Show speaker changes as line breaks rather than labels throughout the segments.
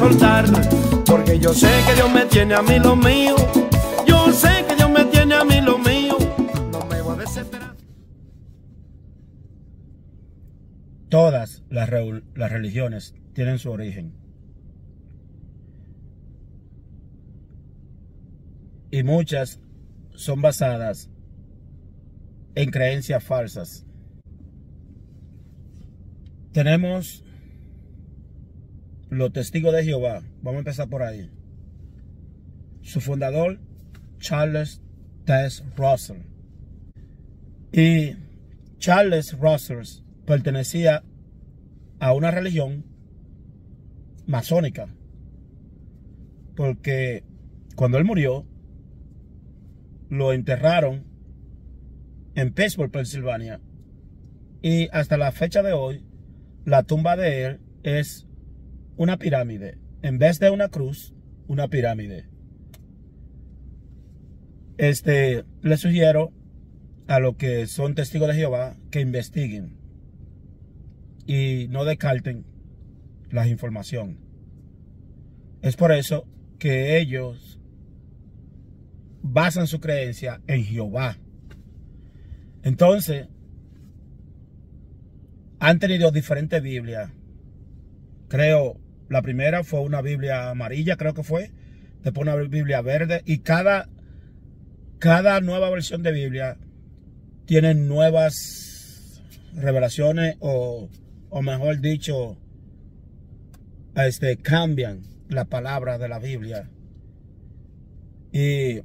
soltar, porque yo sé que Dios me tiene a mí lo mío. Yo sé que Dios me tiene a mí lo mío. No me voy a desesperar.
Todas las religiones tienen su origen. Y muchas son basadas en creencias falsas. Tenemos los testigos de Jehová. Vamos a empezar por ahí. Su fundador, Charles T. Russell. Y Charles Russell pertenecía a una religión masónica. Porque cuando él murió, lo enterraron en Pittsburgh, Pensilvania. Y hasta la fecha de hoy, la tumba de él es una pirámide. En vez de una cruz, una pirámide. Le sugiero a los que son testigos de Jehová que investiguen y no descarten la información. Es por eso que ellos basan su creencia en Jehová. Entonces, han tenido diferentes Biblias. Creo, la primera fue una Biblia amarilla, creo que fue. Después una Biblia verde. Y cada nueva versión de Biblia tiene nuevas revelaciones o mejor dicho, cambian la palabra de la Biblia. Y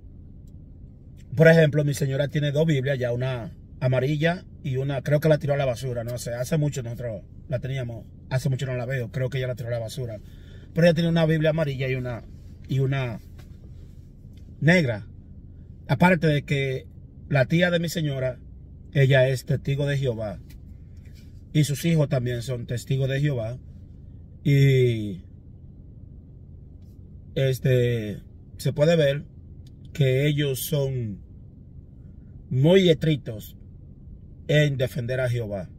por ejemplo, mi señora tiene dos Biblias, ya una amarilla y una, creo que la tiró a la basura, no sé, hace mucho nosotros la teníamos, hace mucho no la veo, creo que ella la tiró a la basura. Pero ella tiene una Biblia amarilla y una negra. Aparte de que la tía de mi señora, ella es testigo de Jehová. Y sus hijos también son testigos de Jehová. Y se puede ver que ellos son muy estrictos en defender a Jehová.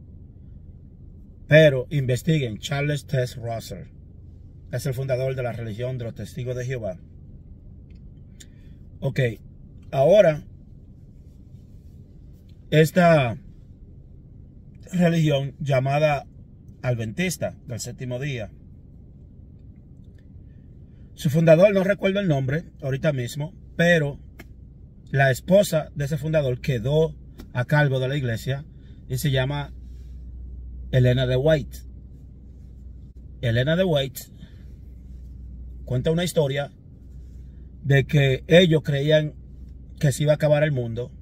Pero investiguen. Charles T. Russell es el fundador de la religión de los testigos de Jehová. Ok, ahora esta religión llamada Adventista del séptimo día, su fundador, no recuerdo el nombre ahorita mismo, pero la esposa de ese fundador quedó a cargo de la iglesia y se llama Elena de White. Elena de White cuenta una historia de que ellos creían que se iba a acabar el mundo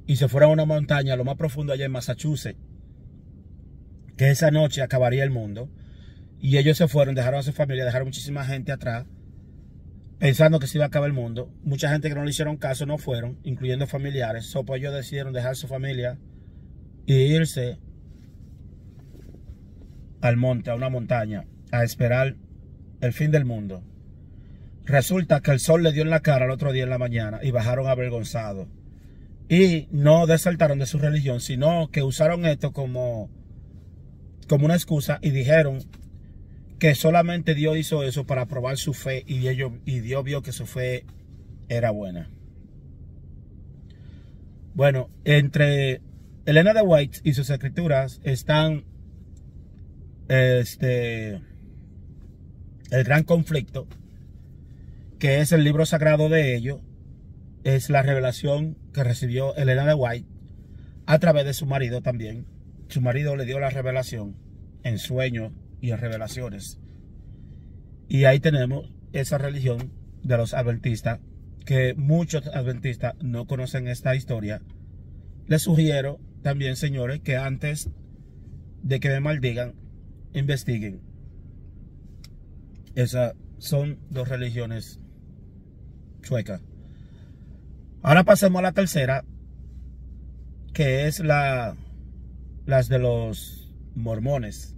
y se fueron a una montaña, lo más profundo allá en Massachusetts, que esa noche acabaría el mundo. Y ellos se fueron, dejaron a su familia, dejaron muchísima gente atrás, pensando que se iba a acabar el mundo. Mucha gente que no le hicieron caso no fueron, incluyendo familiares. Pues ellos decidieron dejar su familia e irse al monte, a una montaña, a esperar el fin del mundo. Resulta que el sol le dio en la cara al otro día en la mañana y bajaron avergonzados. Y no desertaron de su religión, sino que usaron esto como una excusa y dijeron que solamente Dios hizo eso para probar su fe y Dios vio que su fe era buena. Bueno, entre Elena de White y sus escrituras están el gran conflicto, que es el libro sagrado de ellos. Es la revelación que recibió Elena de White a través de su marido también. Su marido le dio la revelación en sueños y en revelaciones. Y ahí tenemos esa religión de los adventistas, que muchos adventistas no conocen esta historia. Les sugiero también, señores, que antes de que me maldigan, investiguen. Esas son dos religiones chuecas. Ahora pasemos a la tercera, que es las de los mormones.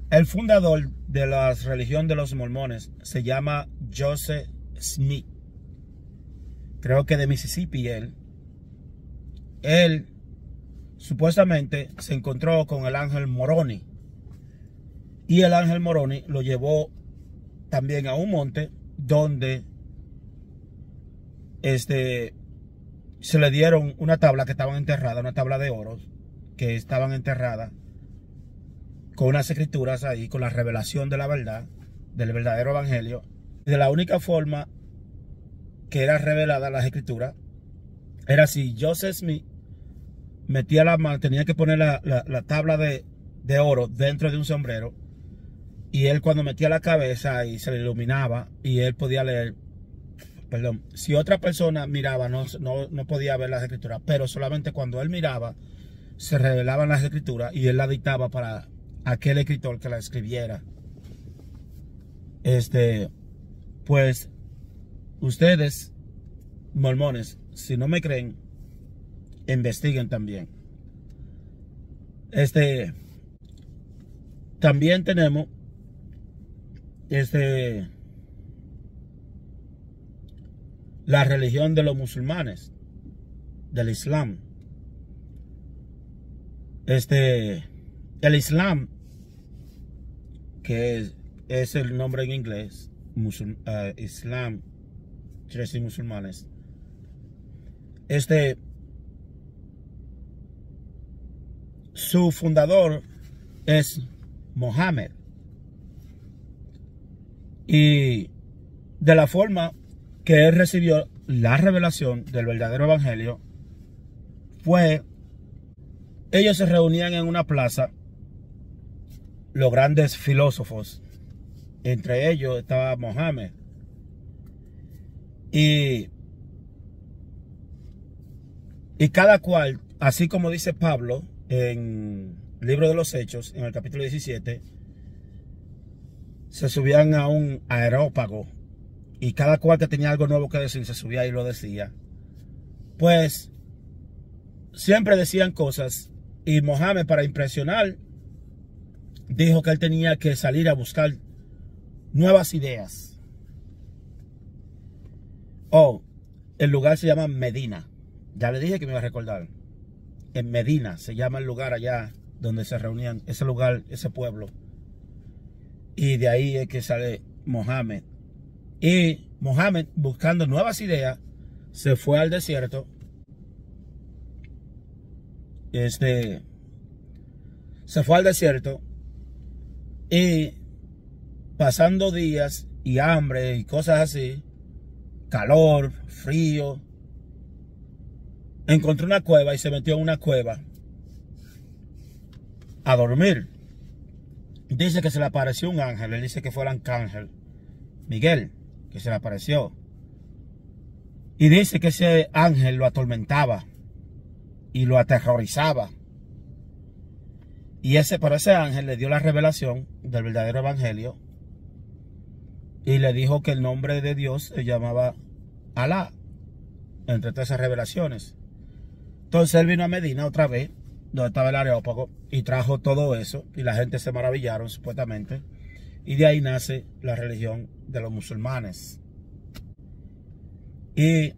El fundador de la religión de los mormones se llama Joseph Smith. Creo que de Mississippi él supuestamente se encontró con el ángel Moroni Y el ángel Moroni lo llevó también a un monte donde se le dieron una tabla que estaban enterrada, una tabla de oro que estaban enterradas con unas escrituras ahí, con la revelación de la verdad, del verdadero evangelio. De la única forma que era revelada las escrituras era si Joseph Smith metía la mano, tenía que poner la tabla de oro dentro de un sombrero, y él cuando metía la cabeza y se le iluminaba y él podía leer. Perdón, si otra persona miraba no podía ver las escrituras, pero solamente cuando él miraba se revelaban las escrituras y él la dictaba para aquel escritor que la escribiera. Pues ustedes, mormones, si no me creen, investiguen también. También tenemos la religión de los musulmanes, del Islam. El Islam, que es el nombre en inglés, Islam, quiere decir musulmanes. Su fundador es Mohammed. Y de la forma que él recibió la revelación del verdadero evangelio fue, ellos se reunían en una plaza, los grandes filósofos, entre ellos estaba Mohammed, y cada cual, así como dice Pablo en el libro de los Hechos, en el capítulo 17, se subían a un aerópago y cada cual que tenía algo nuevo que decir se subía y lo decía. Pues siempre decían cosas, y Mohammed, para impresionar, dijo que él tenía que salir a buscar nuevas ideas. El lugar se llama Medina. Ya le dije que me iba a recordar. En Medina se llama el lugar allá donde se reunían, ese lugar, ese pueblo. Y de ahí es que sale Mohammed. Y Mohammed, buscando nuevas ideas, se fue al desierto. Se fue al desierto y pasando días y hambre y cosas así, calor, frío, encontró una cueva y se metió en una cueva a dormir. Dice que se le apareció un ángel. Él dice que fue el arcángel Miguel que se le apareció. Y dice que ese ángel lo atormentaba y lo aterrorizaba. Y pero ese ángel le dio la revelación del verdadero evangelio y le dijo que el nombre de Dios se llamaba Alá, entre todas esas revelaciones. Entonces él vino a Medina otra vez, donde estaba el Areópago, y trajo todo eso, y la gente se maravillaron supuestamente, y de ahí nace la religión de los musulmanes. Y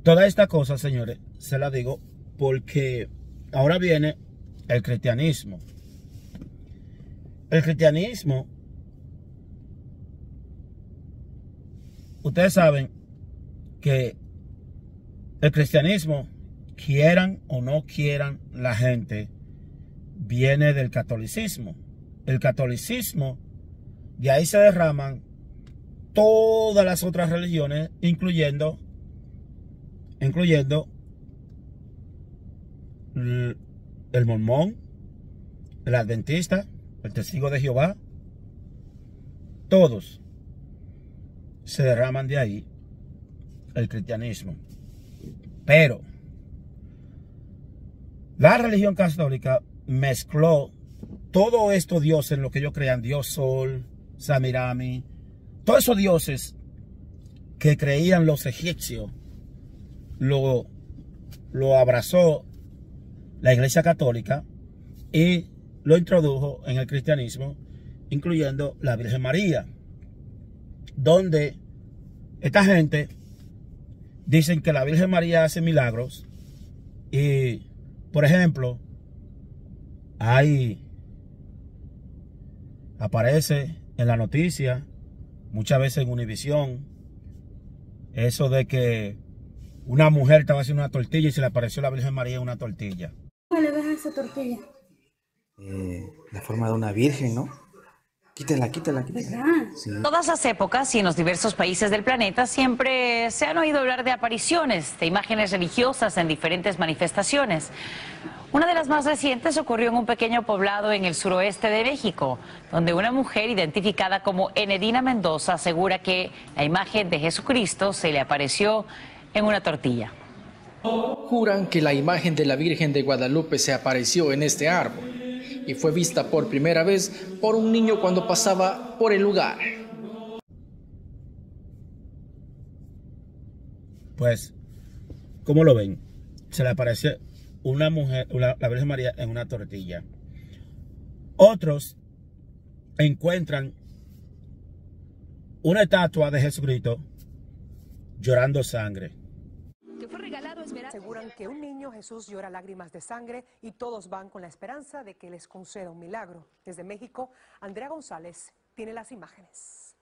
toda esta cosa, señores, se la digo porque ahora viene el cristianismo. El cristianismo, ustedes saben que el cristianismo, quieran o no quieran la gente, viene del catolicismo. El catolicismo, de ahí se derraman todas las otras religiones, incluyendo el mormón, el adventista, el testigo de Jehová. Todos se derraman de ahí el cristianismo. Pero la religión católica mezcló todo esto dioses en lo que ellos crean, Dios Sol, Samirami, todos esos dioses que creían los egipcios, lo abrazó la Iglesia Católica y lo introdujo en el cristianismo, incluyendo la Virgen María, donde esta gente dicen que la Virgen María hace milagros. Y por ejemplo, hay aparece en la noticia, muchas veces en Univisión, eso de que una mujer estaba haciendo una tortilla y se le apareció la Virgen María en una tortilla.
¿Cómo le ves a esa tortilla?
La forma de una virgen, ¿no? Quítela. Sí.
En todas las épocas y en los diversos países del planeta siempre se han oído hablar de apariciones, de imágenes religiosas en diferentes manifestaciones. Una de las más recientes ocurrió en un pequeño poblado en el suroeste de México, donde una mujer identificada como Enedina Mendoza asegura que la imagen de Jesucristo se le apareció en una tortilla.
Juran que la imagen de la Virgen de Guadalupe se apareció en este árbol y fue vista por primera vez por un niño cuando pasaba por el lugar.
Pues, ¿cómo lo ven? Se le aparece una mujer, la Virgen María en una tortilla. Otros encuentran una estatua de Jesucristo llorando sangre.
Que fue regalado aseguran que un niño Jesús llora lágrimas de sangre y todos van con la esperanza de que les conceda un milagro. Desde México, Andrea González tiene las imágenes.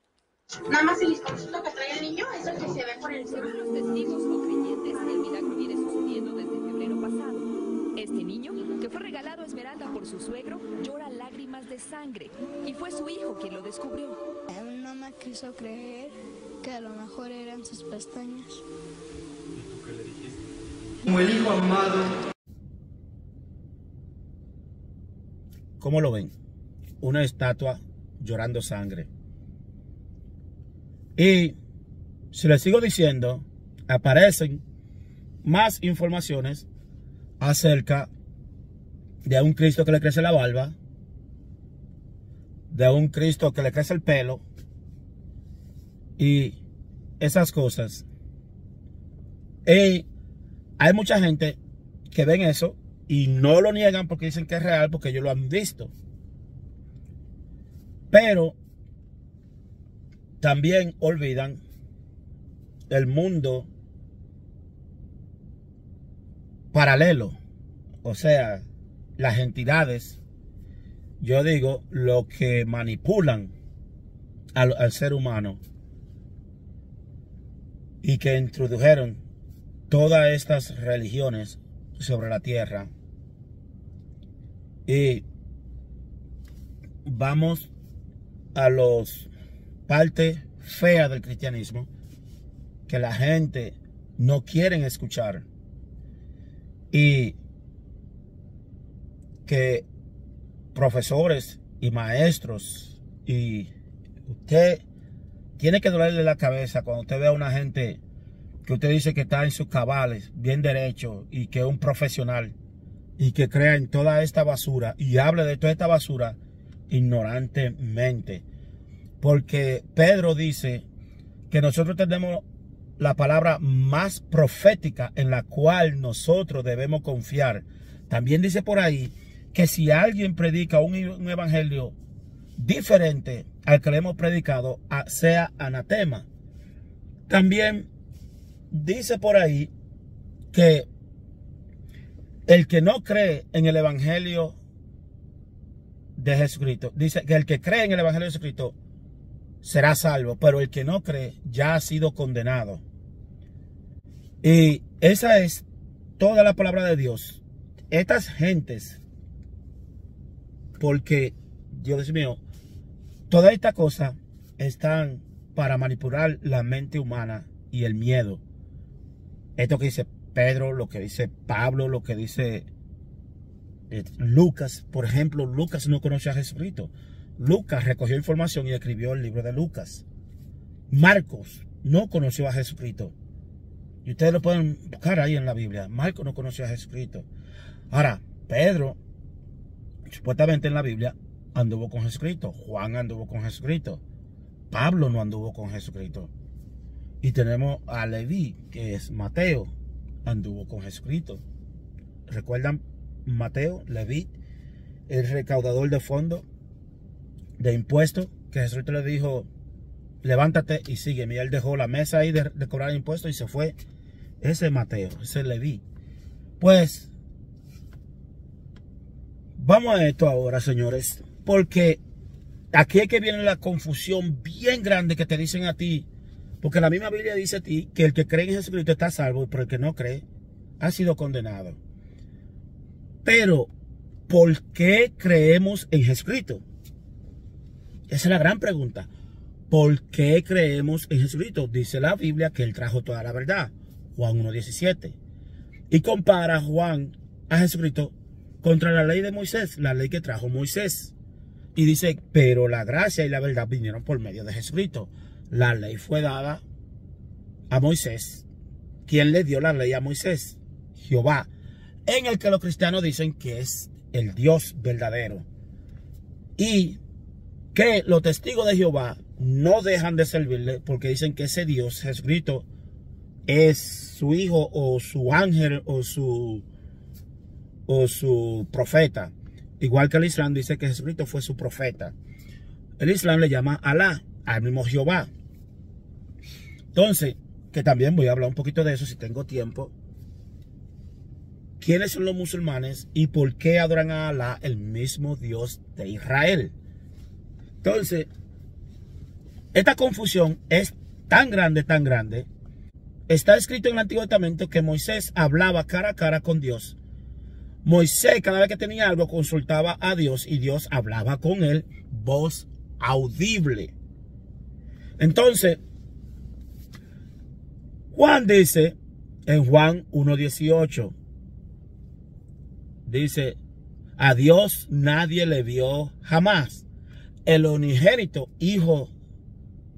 Nada más el listoncito que trae el niño es el que se ve por el cielo.
Según los testigos o creyentes, el milagro viene sucediendo desde febrero pasado. Este niño, que fue regalado a Esmeralda por su suegro, llora lágrimas de sangre y fue su hijo quien lo descubrió.
Mi mamá quiso creer que a lo mejor eran sus pestañas.
¿Qué le dijiste? Como el hijo amado.
¿Cómo lo ven? Una estatua llorando sangre. Y si les sigo diciendo, aparecen más informaciones acerca de un Cristo que le crece la barba, de un Cristo que le crece el pelo y esas cosas. Y hay mucha gente que ven eso y no lo niegan porque dicen que es real, porque ellos lo han visto. Pero también olvidan el mundo paralelo. O sea, las entidades, yo digo, lo que manipulan al ser humano y que introdujeron todas estas religiones sobre la tierra. Y vamos a los parte fea del cristianismo que la gente no quiere escuchar y que profesores y maestros, y usted tiene que dolerle la cabeza cuando usted ve a una gente que usted dice que está en sus cabales, bien derecho, y que es un profesional y que crea en toda esta basura y hable de toda esta basura ignorantemente. Porque Pedro dice que nosotros tenemos la palabra más profética en la cual nosotros debemos confiar. También dice por ahí que si alguien predica un evangelio diferente al que le hemos predicado, sea anatema. También dice por ahí que el que no cree en el evangelio de Jesucristo, dice que el que cree en el evangelio de Jesucristo será salvo, pero el que no cree ya ha sido condenado. Y esa es toda la palabra de Dios. Estas gentes, porque Dios mío, toda esta cosa están para manipular la mente humana y el miedo. Esto que dice Pedro, lo que dice Pablo, lo que dice Lucas. Por ejemplo, Lucas no conoce a Jesucristo. Lucas recogió información y escribió el libro de Lucas. Marcos no conoció a Jesucristo. Y ustedes lo pueden buscar ahí en la Biblia. Marcos no conoció a Jesucristo. Ahora, Pedro, supuestamente en la Biblia, anduvo con Jesucristo. Juan anduvo con Jesucristo. Pablo no anduvo con Jesucristo. Y tenemos a Leví, que es Mateo, anduvo con Jesucristo. ¿Recuerdan Mateo, Leví, el recaudador de fondos de impuestos? Que Jesucristo le dijo, levántate y sígueme. Y él dejó la mesa ahí de cobrar impuestos y se fue. Ese es Mateo, ese es Leví. Pues, vamos a esto ahora, señores. Porque aquí es que viene la confusión bien grande que te dicen a ti. Porque la misma Biblia dice a ti que el que cree en Jesucristo está salvo, pero el que no cree ha sido condenado. Pero, ¿por qué creemos en Jesucristo? Esa es la gran pregunta. ¿Por qué creemos en Jesucristo? Dice la Biblia que Él trajo toda la verdad. Juan 1:17. Y compara Juan a Jesucristo contra la ley de Moisés, la ley que trajo Moisés. Y dice, pero la gracia y la verdad vinieron por medio de Jesucristo. La ley fue dada a Moisés. ¿Quién le dio la ley a Moisés? Jehová. En el que los cristianos dicen que es el Dios verdadero. Y que los testigos de Jehová no dejan de servirle porque dicen que ese Dios, Jesucristo, es su hijo o su ángel o su profeta. Igual que el Islam dice que Jesucristo fue su profeta. El Islam le llama Alá, al mismo Jehová. Entonces, que también voy a hablar un poquito de eso si tengo tiempo. ¿Quiénes son los musulmanes y por qué adoran a Alá, el mismo Dios de Israel? Entonces, esta confusión es tan grande, tan grande. Está escrito en el Antiguo Testamento que Moisés hablaba cara a cara con Dios. Moisés, cada vez que tenía algo, consultaba a Dios y Dios hablaba con él, voz audible. Entonces, Juan dice en Juan 1:18, dice, a Dios nadie le vio jamás. El unigénito Hijo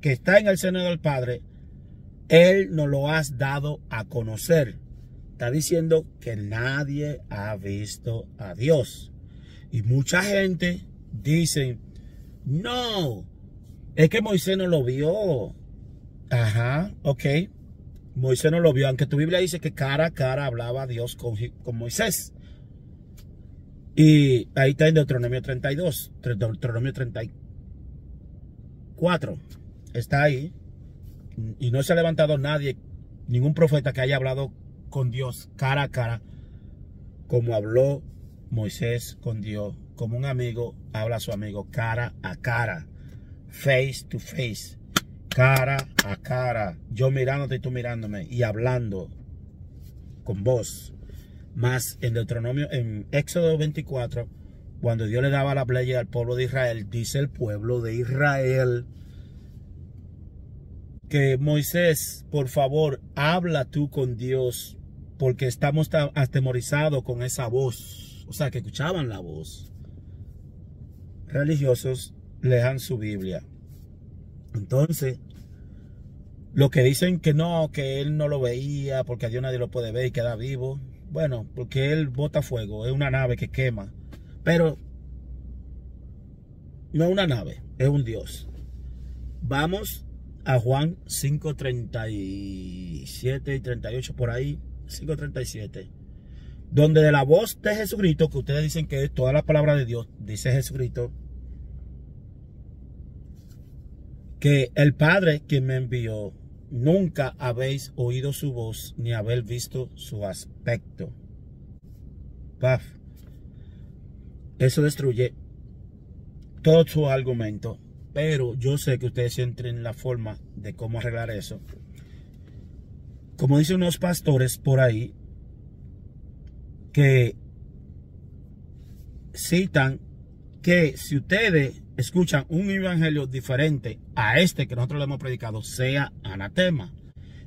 que está en el seno del Padre, Él nos lo has dado a conocer. Está diciendo que nadie ha visto a Dios. Y mucha gente dice, no, es que Moisés no lo vio. Ajá, ok. Moisés no lo vio, aunque tu Biblia dice que cara a cara hablaba Dios con Moisés. Y ahí está en Deuteronomio 32, Deuteronomio 34. Está ahí. Y no se ha levantado nadie, ningún profeta que haya hablado con Dios cara a cara, como habló Moisés con Dios, como un amigo habla a su amigo cara a cara, face to face, cara a cara, yo mirándote y tú mirándome y hablando con voz. Más en Deuteronomio, en Éxodo 24, cuando Dios le daba la ley al pueblo de Israel, dice el pueblo de Israel que Moisés, por favor, habla tú con Dios, porque estamos atemorizados con esa voz. O sea, que escuchaban la voz. Religiosos lean su Biblia. Entonces, lo que dicen que no, que él no lo veía, porque a Dios nadie lo puede ver y queda vivo. Bueno, porque él bota fuego, es una nave que quema. Pero no es una nave, es un Dios. Vamos a Juan 5:37 y 38 por ahí, 5:37, donde de la voz de Jesucristo, que ustedes dicen que es toda la palabra de Dios, dice Jesucristo, que el Padre quien me envió, nunca habéis oído su voz, ni habéis visto su aspecto. Paf. Eso destruye todo su argumento. Pero yo sé que ustedes sienten la forma de cómo arreglar eso. Como dicen unos pastores por ahí, que citan que si ustedes escuchan un evangelio diferente a este que nosotros le hemos predicado, sea anatema.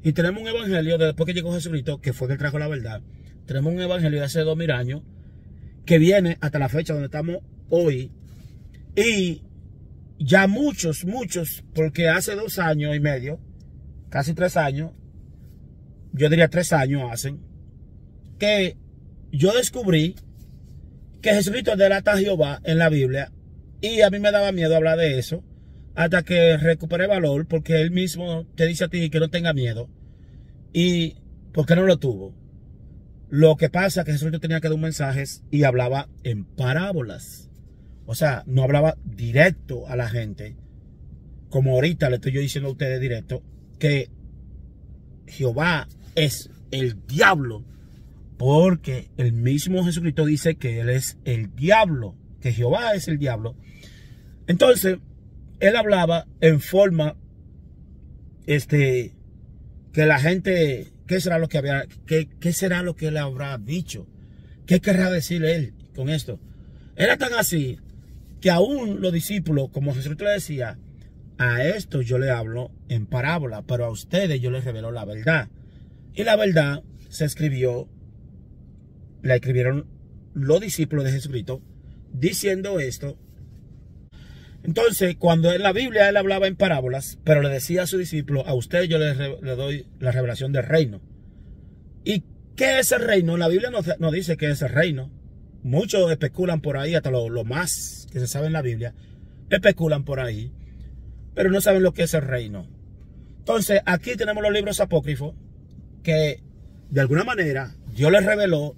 Y tenemos un evangelio de después que llegó Jesucristo, que fue que trajo la verdad. Tenemos un evangelio de hace 2000 años, que viene hasta la fecha donde estamos hoy. Y ya muchos, porque hace 2 años y medio, casi 3 años, yo diría 3 años hacen, que yo descubrí que Jesucristo delata a Jehová en la Biblia, y a mí me daba miedo hablar de eso, hasta que recuperé valor, porque él mismo te dice a ti que no tenga miedo, y porque no lo tuvo. Lo que pasa es que Jesucristo tenía que dar un mensaje y hablaba en parábolas. O sea, no hablaba directo a la gente, como ahorita le estoy yo diciendo a ustedes directo, que Jehová es el diablo, porque el mismo Jesucristo dice que él es el diablo, que Jehová es el diablo. Entonces, él hablaba en forma, que la gente, ¿qué será lo que él habrá dicho? ¿Qué querrá decir él con esto? Era tan así que aún los discípulos, como Jesús le decía, a esto yo le hablo en parábola, pero a ustedes yo les revelo la verdad. Y la verdad se escribió, la escribieron los discípulos de Jesucristo diciendo esto. Entonces, cuando en la Biblia él hablaba en parábolas, pero le decía a sus discípulos, a ustedes yo les doy la revelación del reino. ¿Y qué es el reino? La Biblia no dice qué es el reino. Muchos especulan por ahí, hasta lo más que se sabe en la Biblia, especulan por ahí, pero no saben lo que es el reino. Entonces, aquí tenemos los libros apócrifos que, de alguna manera, Dios les reveló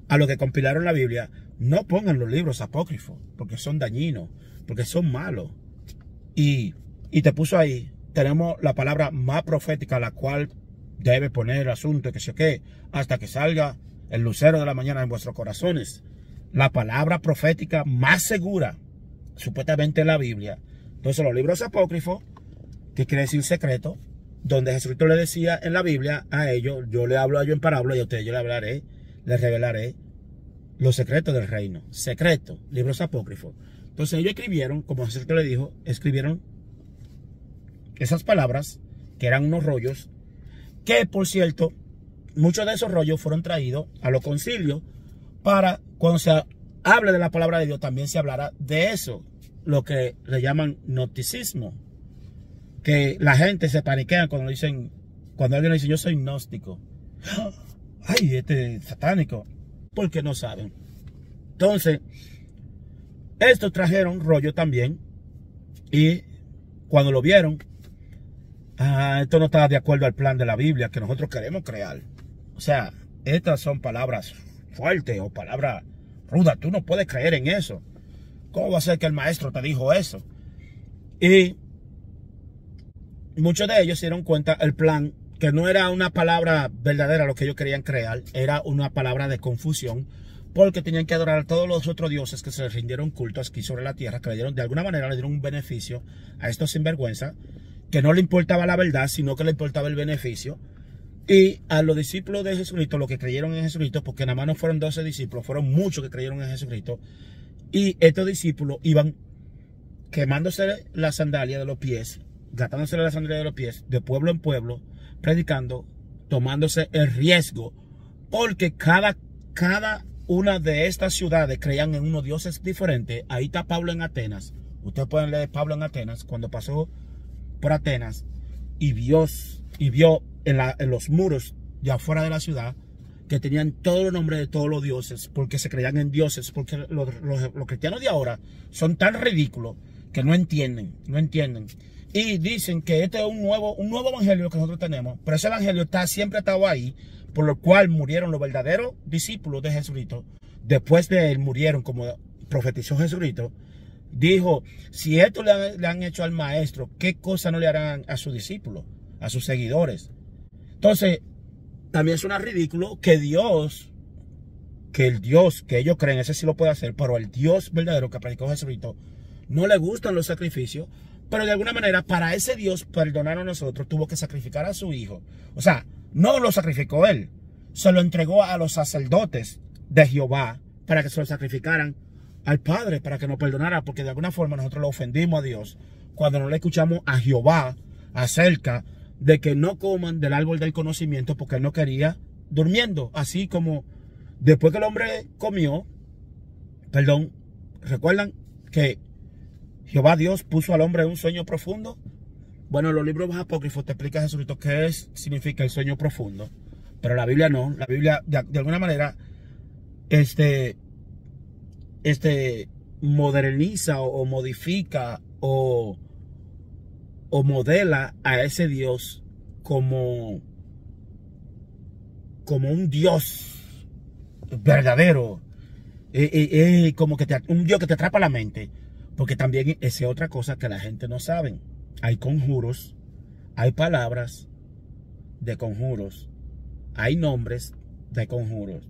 a los que compilaron la Biblia. No pongan los libros apócrifos, porque son dañinos, porque son malos. Y te puso ahí, tenemos la palabra más profética, la cual debe poner el asunto, que sé qué, hasta que salga el lucero de la mañana en vuestros corazones. La palabra profética más segura, supuestamente en la Biblia. Entonces los libros apócrifos, que quiere decir secreto, donde Jesucristo le decía en la Biblia a ellos, yo le hablo a ellos en parábola y a ustedes yo les revelaré los secretos del reino. Secreto, libros apócrifos. Entonces ellos escribieron, como Jesucristo le dijo, escribieron esas palabras, que eran unos rollos, que por cierto, muchos de esos rollos fueron traídos a los concilios para cuando se hable de la palabra de Dios también se hablará de eso, lo que le llaman gnosticismo, que la gente se paniquea cuando alguien le dice yo soy gnóstico. Ay, este es satánico, porque no saben. Entonces, estos trajeron rollo también y cuando lo vieron, esto no estaba de acuerdo al plan de la Biblia que nosotros queremos crear. O sea, estas son palabras fuertes o palabras rudas. Tú no puedes creer en eso. ¿Cómo va a ser que el maestro te dijo eso? Y muchos de ellos se dieron cuenta el plan, que no era una palabra verdadera lo que ellos querían crear, era una palabra de confusión, porque tenían que adorar a todos los otros dioses que se les rindieron cultos aquí sobre la tierra, que le dieron, de alguna manera le dieron un beneficio a estos sinvergüenza, que no le importaba la verdad, sino que le importaba el beneficio. Y a los discípulos de Jesucristo, los que creyeron en Jesucristo, porque nada más no fueron 12 discípulos, fueron muchos que creyeron en Jesucristo, y estos discípulos iban quemándose la sandalia de los pies, gastándose la sandalia de los pies, de pueblo en pueblo, predicando, tomándose el riesgo, porque cada una de estas ciudades creían en unos dioses diferentes. Ahí está Pablo en Atenas. Ustedes pueden leer Pablo en Atenas, cuando pasó por Atenas y vio en los muros de afuera de la ciudad que tenían todos los nombres de todos los dioses, porque se creían en dioses, porque los cristianos de ahora son tan ridículos que no entienden. Y dicen que este es un nuevo evangelio que nosotros tenemos, pero ese evangelio siempre ha estado ahí, por lo cual murieron los verdaderos discípulos de Jesucristo. Después de él murieron, como profetizó Jesucristo. Dijo, si esto le han hecho al maestro, ¿qué cosa no le harán a sus discípulos, a sus seguidores? Entonces, también suena ridículo que el Dios que ellos creen, ese sí lo puede hacer, pero el Dios verdadero que predicó Jesucristo, no le gustan los sacrificios, pero de alguna manera para ese Dios perdonar a nosotros tuvo que sacrificar a su hijo. O sea, no lo sacrificó él, se lo entregó a los sacerdotes de Jehová para que se lo sacrificaran al Padre, para que nos perdonara, porque de alguna forma nosotros lo ofendimos a Dios cuando no le escuchamos a Jehová acerca de que no coman del árbol del conocimiento, porque él no quería durmiendo. Así como después que el hombre comió, ¿recuerdan que Jehová Dios puso al hombre en un sueño profundo? Bueno, los libros apócrifos te explica Jesucristo qué significa el sueño profundo, pero la Biblia no. La Biblia de alguna manera moderniza o modifica o modela a ese Dios como un Dios verdadero, como que un Dios que te atrapa la mente, porque también esa es otra cosa que la gente no sabe. Hay conjuros, hay palabras de conjuros, hay nombres de conjuros,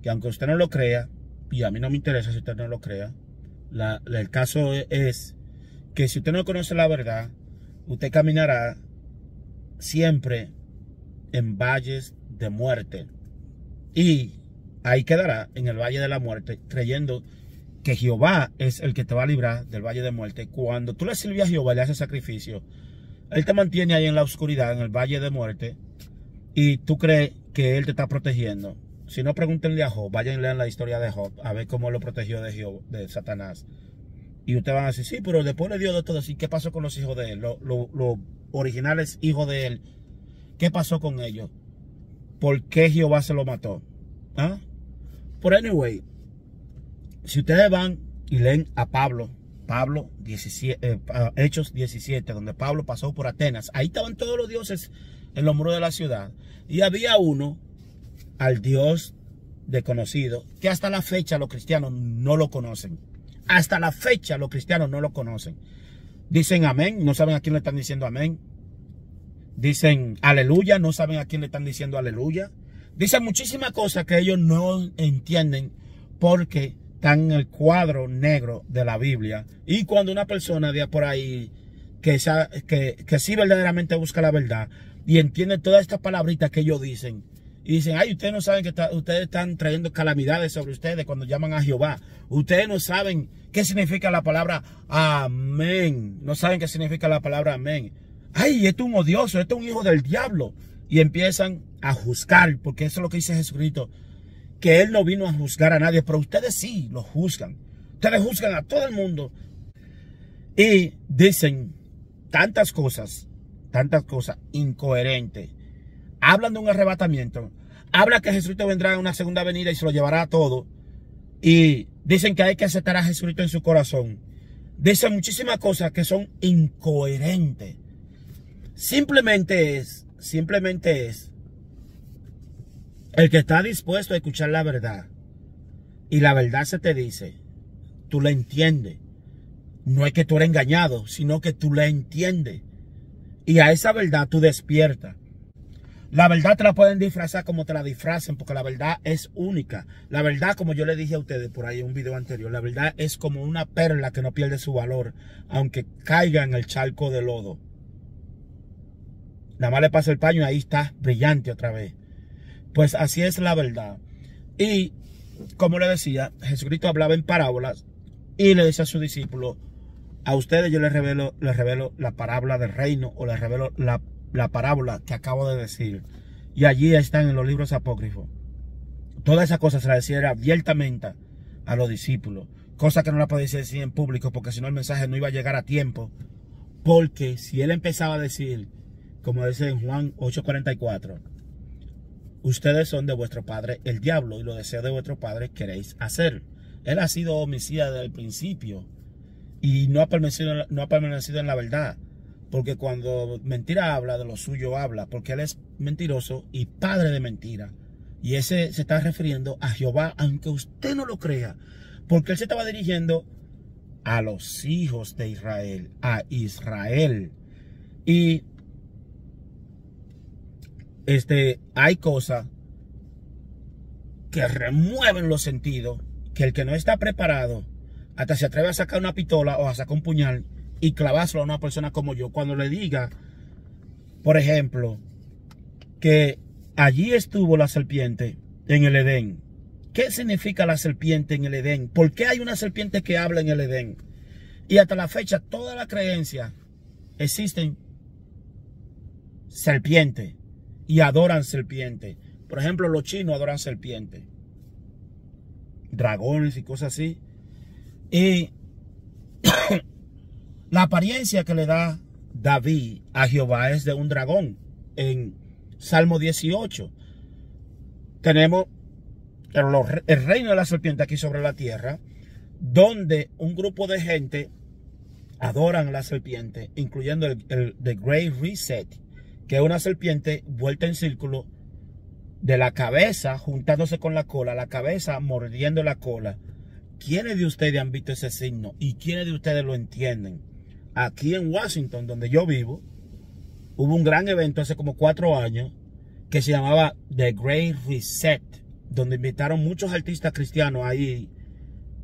que aunque usted no lo crea, y a mí no me interesa si usted no lo crea, el caso es que si usted no conoce la verdad, usted caminará siempre en valles de muerte. Y ahí quedará en el valle de la muerte, creyendo que Jehová es el que te va a librar del valle de muerte. Cuando tú le sirves a Jehová, le haces sacrificio, Él te mantiene ahí en la oscuridad, en el valle de muerte, y tú crees que Él te está protegiendo. Si no, pregúntenle a Job, vayan y lean la historia de Job, a ver cómo lo protegió de Satanás. Y ustedes van a decir, sí, pero después le dio de todo así. ¿Qué pasó con los hijos de él? Los originales hijos de él. ¿Qué pasó con ellos? ¿Por qué Jehová se lo mató? ¿Ah? Por anyway, si ustedes van y leen a Pablo 17, Hechos 17, donde Pablo pasó por Atenas, ahí estaban todos los dioses en los muros de la ciudad. Y había uno, al Dios desconocido, que hasta la fecha los cristianos no lo conocen. Hasta la fecha los cristianos no lo conocen. Dicen amén, no saben a quién le están diciendo amén. Dicen aleluya, no saben a quién le están diciendo aleluya. Dicen muchísimas cosas que ellos no entienden porque están en el cuadro negro de la Biblia. Y cuando una persona de por ahí que sí verdaderamente busca la verdad y entiende todas estas palabritas que ellos dicen, y dicen, ay, ustedes no saben que ustedes están trayendo calamidades sobre ustedes cuando llaman a Jehová. Ustedes no saben qué significa la palabra amén. No saben qué significa la palabra amén. Ay, esto es un odioso, esto es un hijo del diablo. Y empiezan a juzgar, porque eso es lo que dice Jesucristo, que Él no vino a juzgar a nadie, pero ustedes sí lo juzgan. Ustedes juzgan a todo el mundo. Y dicen tantas cosas incoherentes. Hablan de un arrebatamiento. Habla que Jesucristo vendrá en una segunda venida y se lo llevará a todo. Y dicen que hay que aceptar a Jesucristo en su corazón. Dicen muchísimas cosas que son incoherentes. Simplemente es el que está dispuesto a escuchar la verdad. Y la verdad se te dice. Tú la entiendes. No es que tú eres engañado, sino que tú la entiendes. Y a esa verdad tú despiertas. La verdad te la pueden disfrazar como te la disfracen, porque la verdad es única. La verdad, como yo le dije a ustedes por ahí en un video anterior, la verdad es como una perla que no pierde su valor, aunque caiga en el charco de lodo. Nada más le pasa el paño y ahí está brillante otra vez. Pues así es la verdad. Y como le decía, Jesucristo hablaba en parábolas y le decía a sus discípulos, a ustedes yo les revelo la parábola del reino, o les revelo la parábola que acabo de decir. Y allí están en los libros apócrifos. Todas esas cosas se las decía abiertamente a los discípulos. Cosa que no la podía decir en público, porque si no el mensaje no iba a llegar a tiempo. Porque si él empezaba a decir, como dice en Juan 8:44, ustedes son de vuestro padre el diablo, y los deseos de vuestro padre queréis hacer. Él ha sido homicida desde el principio y no ha permanecido en la verdad. Porque cuando mentira habla, de lo suyo habla. Porque él es mentiroso y padre de mentira. Y ese se está refiriendo a Jehová, aunque usted no lo crea. Porque él se estaba dirigiendo a los hijos de Israel. A Israel. Y hay cosas que remueven los sentidos. Que el que no está preparado, hasta se atreve a sacar una pistola o a sacar un puñal y clavárselo a una persona como yo. Cuando le diga, por ejemplo, que allí estuvo la serpiente en el Edén. ¿Qué significa la serpiente en el Edén? ¿Por qué hay una serpiente que habla en el Edén? Y hasta la fecha, toda la creencia existen serpientes y adoran serpientes. Por ejemplo, los chinos adoran serpientes, dragones y cosas así. Y la apariencia que le da David a Jehová es de un dragón. En Salmo 18 tenemos el reino de la serpiente aquí sobre la tierra, donde un grupo de gente adoran a la serpiente, incluyendo el The Great Reset, que es una serpiente vuelta en círculo, de la cabeza juntándose con la cola, la cabeza mordiendo la cola. ¿Quiénes de ustedes han visto ese signo? ¿Y quiénes de ustedes lo entienden? Aquí en Washington, donde yo vivo, hubo un gran evento hace como 4 años que se llamaba The Great Reset, donde invitaron muchos artistas cristianos ahí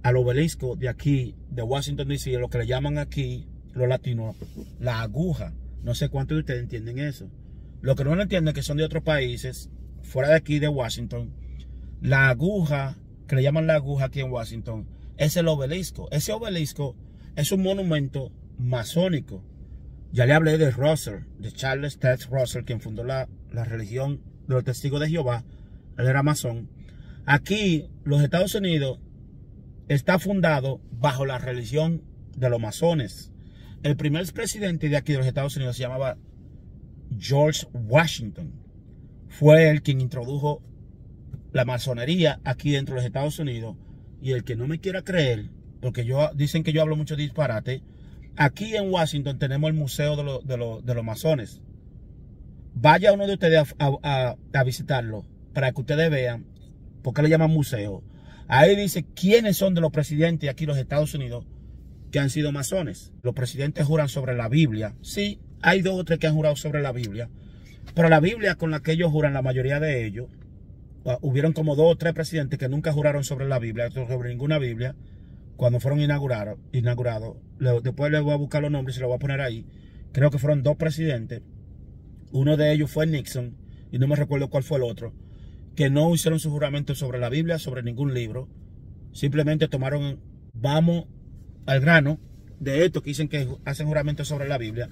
al obelisco de aquí, de Washington DC, lo que le llaman aquí los latinos, la aguja. No sé cuántos de ustedes entienden eso. Lo que no lo entienden, que son de otros países, fuera de aquí de Washington, la aguja, que le llaman la aguja aquí en Washington, es el obelisco. Ese obelisco es un monumento masónico. Ya le hablé de Russell, de Charles Taze Russell, quien fundó la religión de los testigos de Jehová. Él era masón. Aquí, los Estados Unidos está fundado bajo la religión de los masones. El primer presidente de aquí de los Estados Unidos se llamaba George Washington. Fue él quien introdujo la masonería aquí dentro de los Estados Unidos. Y el que no me quiera creer, porque dicen que yo hablo mucho disparate, aquí en Washington tenemos el museo de los masones. Vaya uno de ustedes a visitarlo para que ustedes vean por qué le llaman museo. Ahí dice quiénes son de los presidentes aquí en los Estados Unidos que han sido masones. Los presidentes juran sobre la Biblia. Sí, hay 2 o 3 que han jurado sobre la Biblia. Pero la Biblia con la que ellos juran, la mayoría de ellos, hubieron como 2 o 3 presidentes que nunca juraron sobre la Biblia, sobre ninguna Biblia, cuando fueron inaugurados. Después les voy a buscar los nombres y los voy a poner ahí. Creo que fueron 2 presidentes. Uno de ellos fue Nixon, y no me recuerdo cuál fue el otro, que no hicieron su juramento sobre la Biblia, sobre ningún libro. Simplemente tomaron, vamos al grano de esto que dicen que hacen juramento sobre la Biblia.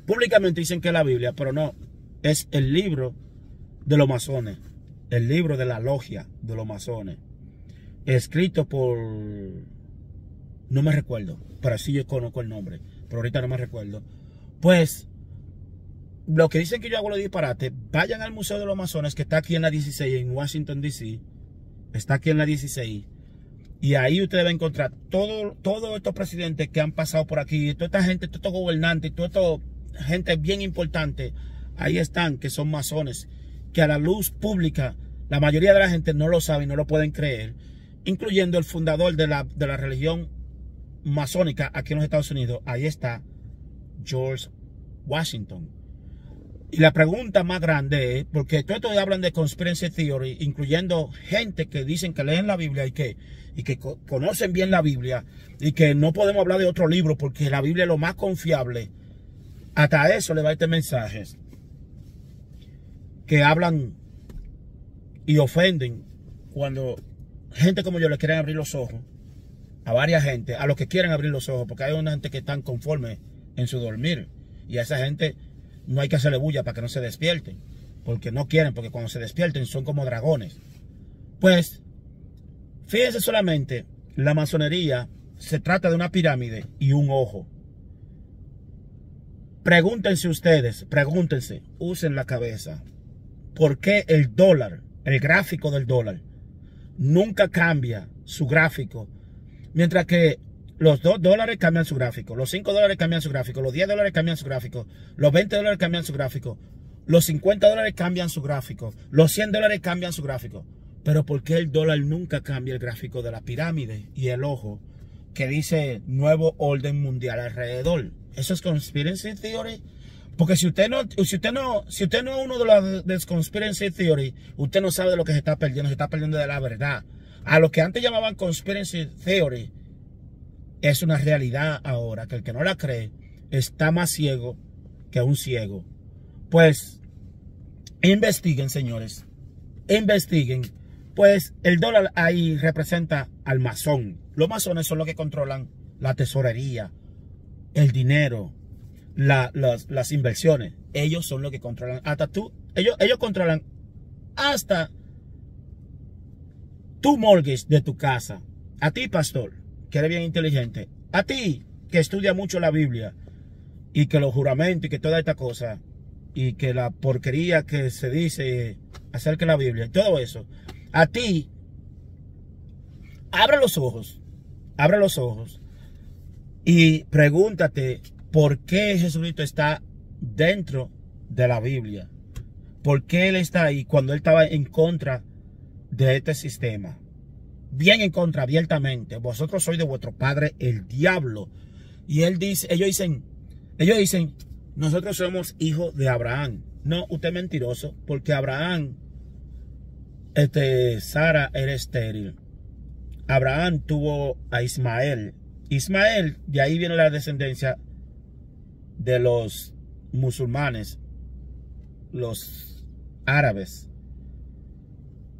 Públicamente dicen que es la Biblia, pero no. Es el libro de los masones. El libro de la logia de los masones. Escrito por... no me recuerdo, pero sí yo conozco el nombre. Pero ahorita no me recuerdo. Pues, lo que dicen que yo hago los disparates, vayan al Museo de los Masones, que está aquí en la 16, en Washington, D.C. Está aquí en la 16. Y ahí ustedes van a encontrar todos estos presidentes que han pasado por aquí, toda esta gente, todos estos gobernantes, toda esta gente bien importante. Ahí están, que son masones, que a la luz pública, la mayoría de la gente no lo sabe y no lo pueden creer, incluyendo el fundador de la religión masónica aquí en los Estados Unidos. Ahí está George Washington. Y la pregunta más grande es, porque todos hablan de conspiracy theory, incluyendo gente que dicen que leen la Biblia y que conocen bien la Biblia, y que no podemos hablar de otro libro porque la Biblia es lo más confiable. Hasta eso le va a este mensaje, que hablan y ofenden cuando gente como yo le quieren abrir los ojos a varias gente, a los que quieren abrir los ojos, porque hay una gente que están conforme en su dormir, y a esa gente no hay que hacerle bulla para que no se despierten, porque no quieren, porque cuando se despierten son como dragones. Pues, fíjense solamente, la masonería se trata de una pirámide y un ojo. Pregúntense ustedes, usen la cabeza. ¿Por qué el dólar, el gráfico del dólar, nunca cambia su gráfico? Mientras que los $2 cambian su gráfico, los $5 cambian su gráfico, los $10 cambian su gráfico, los $20 cambian su gráfico, los $50 cambian su gráfico, los $100 cambian su gráfico. Pero ¿por qué el dólar nunca cambia el gráfico de la pirámide y el ojo que dice nuevo orden mundial alrededor? ¿Eso es conspiracy theory? Porque si usted no es uno de los de conspiracy theory, usted no sabe de lo que se está perdiendo de la verdad. A lo que antes llamaban conspiracy theory, es una realidad ahora, que el que no la cree está más ciego que un ciego. Pues, investiguen, señores, investiguen. Pues el dólar ahí representa al masón. Los masones son los que controlan la tesorería, el dinero, las inversiones. Ellos son los que controlan ellos controlan hasta tu mortgage de tu casa. A ti, pastor, que eres bien inteligente, a ti que estudia mucho la Biblia y que los juramentos y que toda esta cosa y que la porquería que se dice acerca de la Biblia y todo eso, a ti, abre los ojos y pregúntate por qué Jesucristo está dentro de la Biblia, por qué Él está ahí cuando Él estaba en contra de este sistema. Bien en contra, abiertamente. Vosotros sois de vuestro padre el diablo. Y ellos dicen, nosotros somos hijos de Abraham. No, usted es mentiroso, porque Abraham, Sara era estéril. Abraham tuvo a Ismael. Ismael, de ahí viene la descendencia de los musulmanes, los árabes.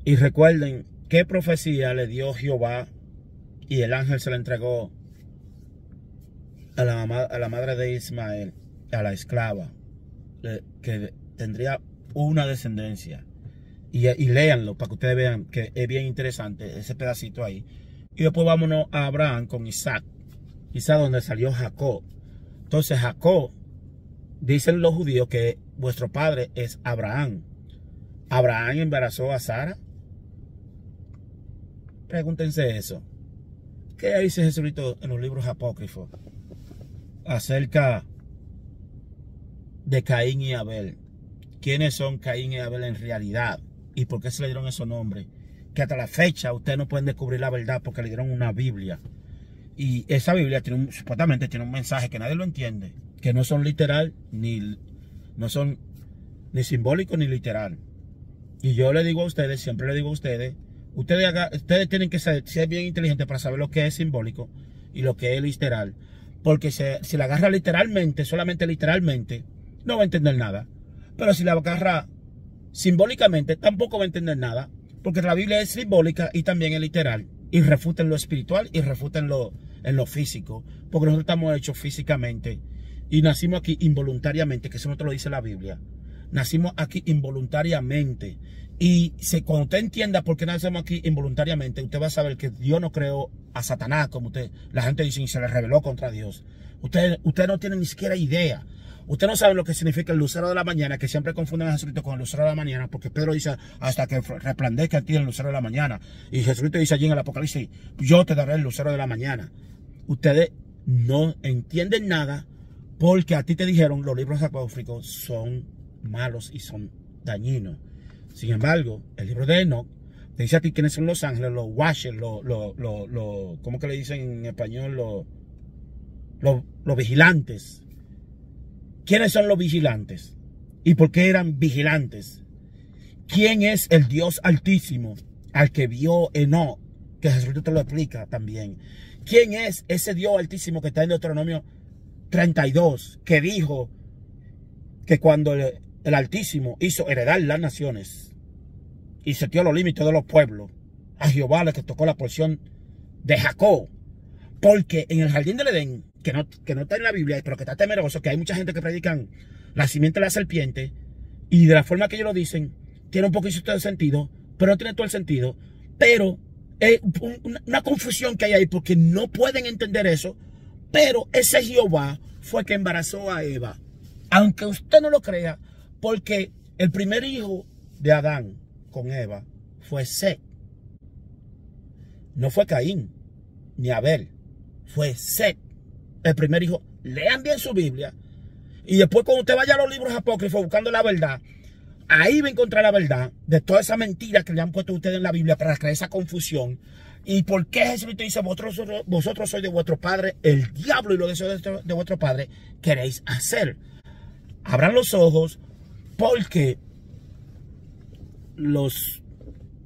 Y recuerden qué profecía le dio Jehová y el ángel se la entregó a la madre de Ismael, a la esclava, que tendría una descendencia. Y léanlo para que ustedes vean que es bien interesante ese pedacito ahí. Y después vámonos a Abraham con Isaac. Isaac, donde salió Jacob. Entonces Jacob, dicen los judíos que vuestro padre es Abraham. ¿Abraham embarazó a Sara? Pregúntense eso. ¿Qué dice Jesucristo en los libros apócrifos acerca de Caín y Abel? ¿Quiénes son Caín y Abel en realidad? ¿Y por qué se le dieron esos nombres? Que hasta la fecha ustedes no pueden descubrir la verdad porque le dieron una Biblia. Y esa Biblia supuestamente tiene un mensaje que nadie lo entiende. Que no son literal, no son ni simbólico ni literal. Y yo le digo a ustedes, siempre le digo a ustedes, ustedes tienen que ser bien inteligentes para saber lo que es simbólico y lo que es literal. Porque si la agarra literalmente, solamente literalmente, no va a entender nada. Pero si la agarra simbólicamente, tampoco va a entender nada. Porque la Biblia es simbólica y también es literal. Y refuta en lo espiritual y refuta en lo físico. Porque nosotros estamos hechos físicamente. Y nacimos aquí involuntariamente, que eso no te lo dice la Biblia. Nacimos aquí involuntariamente. Y cuando usted entienda por qué nacemos aquí involuntariamente, usted va a saber que Dios no creó a Satanás, como la gente dice, y se le rebeló contra Dios. Usted no tiene ni siquiera idea. Usted no sabe lo que significa el lucero de la mañana, que siempre confunden a Jesucristo con el lucero de la mañana, porque Pedro dice, hasta que resplandezca a ti el lucero de la mañana. Y Jesucristo dice allí en el Apocalipsis, yo te daré el lucero de la mañana. Ustedes no entienden nada, porque a ti te dijeron los libros apócrifos son malos y son dañinos. Sin embargo, el libro de Enoch te dice a ti quiénes son los ángeles, los watchers, ¿cómo que le dicen en español? Los vigilantes. ¿Quiénes son los vigilantes? ¿Y por qué eran vigilantes? ¿Quién es el Dios Altísimo al que vio Enoch? Que Jesucristo te lo explica también. ¿Quién es ese Dios Altísimo que está en Deuteronomio 32? Que dijo que cuando el Altísimo hizo heredar las naciones y setió los límites de los pueblos, a Jehová le tocó la porción de Jacob. Porque en el jardín del Edén, que no está en la Biblia, pero que está temeroso, que hay mucha gente que predican la simiente de la serpiente, y de la forma que ellos lo dicen, tiene un poquito de sentido, pero no tiene todo el sentido. Pero es una confusión que hay ahí, porque no pueden entender eso. Pero ese Jehová fue que embarazó a Eva. Aunque usted no lo crea, porque el primer hijo de Adán con Eva fue Set. No fue Caín, ni Abel. Fue Set, el primer hijo. Lean bien su Biblia. Y después cuando usted vaya a los libros apócrifos buscando la verdad, ahí va a encontrar la verdad de toda esa mentira que le han puesto a ustedes en la Biblia para crear esa confusión. ¿Y por qué Jesucristo dice, vosotros sois de vuestro padre el diablo y los deseos de vuestro padre queréis hacer? Abran los ojos, porque los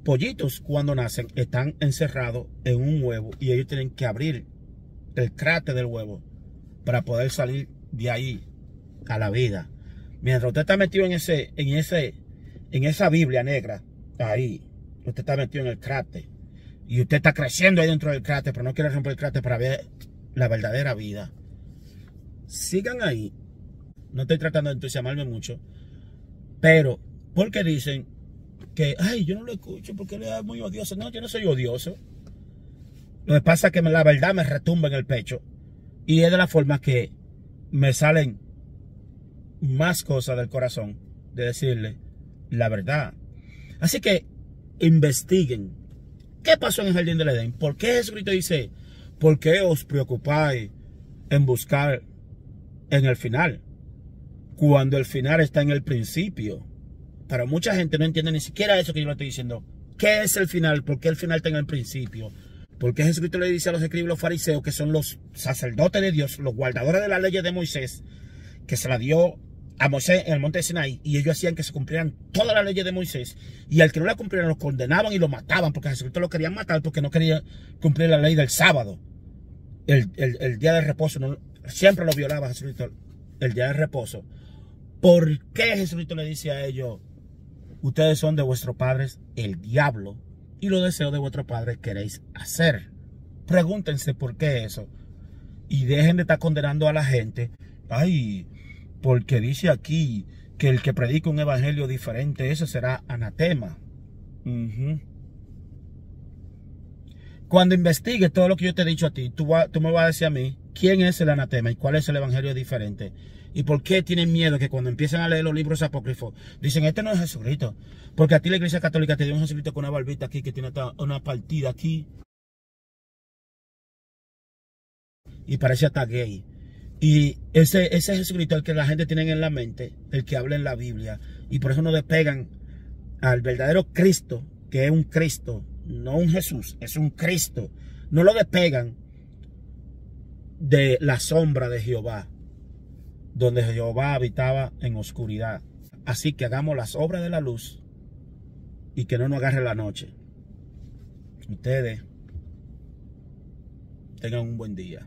pollitos cuando nacen están encerrados en un huevo y ellos tienen que abrir el cráter del huevo para poder salir de ahí a la vida. Mientras usted está metido en esa Biblia negra, ahí, usted está metido en el cráter. Y usted está creciendo ahí dentro del cráter, pero no quiere romper el cráter para ver la verdadera vida. Sigan ahí. No estoy tratando de entusiasmarme mucho. Pero, porque dicen que, ay, yo no lo escucho porque él es muy odioso. No, yo no soy odioso. Lo que pasa es que la verdad me retumba en el pecho. Y es de la forma que me salen más cosas del corazón de decirle la verdad. Así que investiguen. ¿Qué pasó en el jardín del Edén? ¿Por qué Jesucristo dice, por qué os preocupáis en buscar en el final? Cuando el final está en el principio. Pero mucha gente no entiende ni siquiera eso que yo le estoy diciendo. ¿Qué es el final? ¿Por qué el final está en el principio? Porque Jesucristo le dice a los escribas y los fariseos, que son los sacerdotes de Dios, los guardadores de la ley de Moisés, que se la dio a Moisés en el monte de Sinaí, y ellos hacían que se cumplieran todas las leyes de Moisés, y al que no la cumplieran lo condenaban y lo mataban, porque Jesucristo lo querían matar porque no quería cumplir la ley del sábado. El día de reposo, no, siempre lo violaba Jesucristo, el día de reposo, ¿por qué Jesucristo le dice a ellos, ustedes son de vuestro padre el diablo y los deseos de vuestro padre queréis hacer? Pregúntense por qué eso. Y dejen de estar condenando a la gente. Ay, porque dice aquí que el que predica un evangelio diferente, eso será anatema. Cuando investigues todo lo que yo te he dicho a ti, tú me vas a decir a mí quién es el anatema y cuál es el evangelio diferente. ¿Y por qué tienen miedo que cuando empiezan a leer los libros apócrifos dicen, este no es Jesucristo? Porque a ti la Iglesia Católica te dio un Jesucristo con una barbita aquí que tiene una partida aquí. Y parece hasta gay. Y ese Jesucristo es el que la gente tiene en la mente, el que habla en la Biblia. Y por eso no despegan al verdadero Cristo, que es un Cristo, no un Jesús, es un Cristo. No lo despegan de la sombra de Jehová, donde Jehová habitaba en oscuridad. Así que hagamos las obras de la luz y que no nos agarre la noche. Ustedes tengan un buen día.